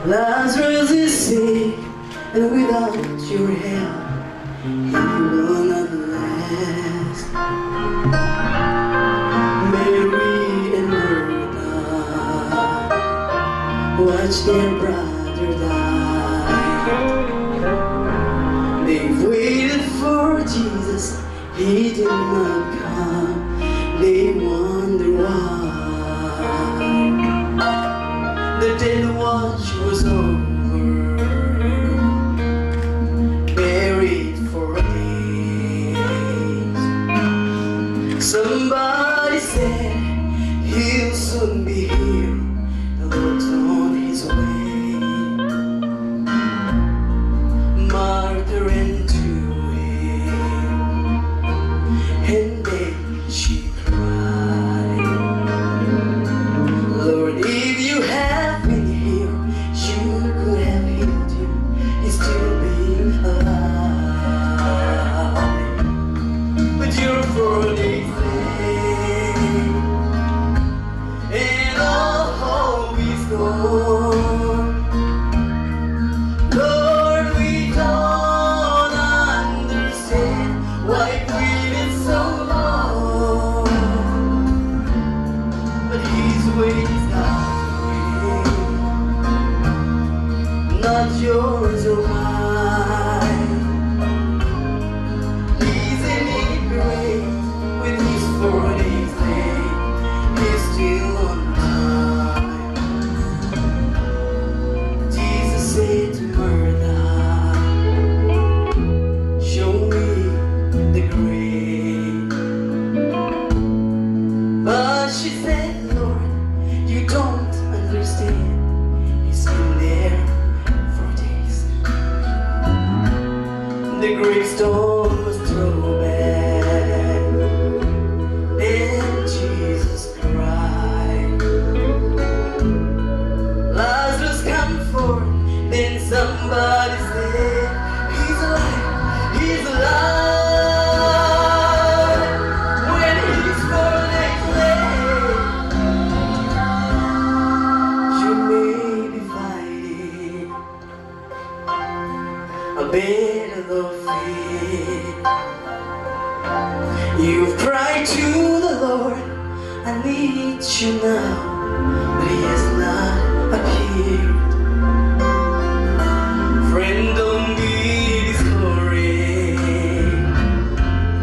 Lazarus is sick, and without your help, he will not last. Mary and Martha watched their brother die. They've waited for Jesus, he did not come. They wonder why. The death watch was over, buried for days. Somebody said he'll soon be here. The Lord's on his way. Martha ran to him, and then she cried, Lord, if you had been here, you could have healed him. He's still being alive. But you're 4 days late, and all hope is gone. Lord, we don't understand why you waited so long. But his way is God's way, not yours or mine. Isn't it great when he's 4 days late, he's still on time. Jesus said to Martha, show me the grave. But she said, Lord, you don't understand. He's been there for days. The gravestone was thrown back. Then Jesus cried, Lazarus, come forth. Then somebody said, he's alive, he's alive. When he's 4 days late, you may be fighting a battle of faith. You've cried to the Lord, I need you now, but he has not appeared. Friend, don't be discouraged,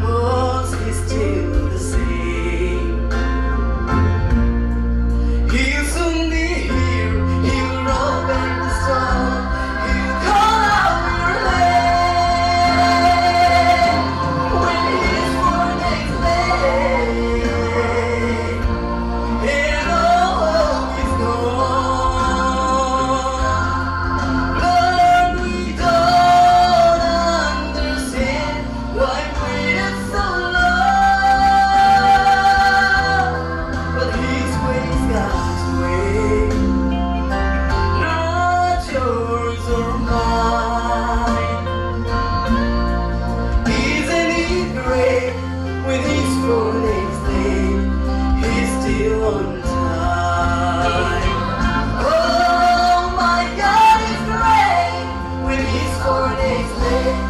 'cause he's still the same. He'll soon be here, he'll roll back the stone, he'll call out your name. When he's 4 days late, and all hope is gone. Lord, we don't understand why you waited so long. But his way is God's way, not yours or mine. Isn't it great when he's 4 days late, he's still on time. Oh my God, it's great when he's 4 days late,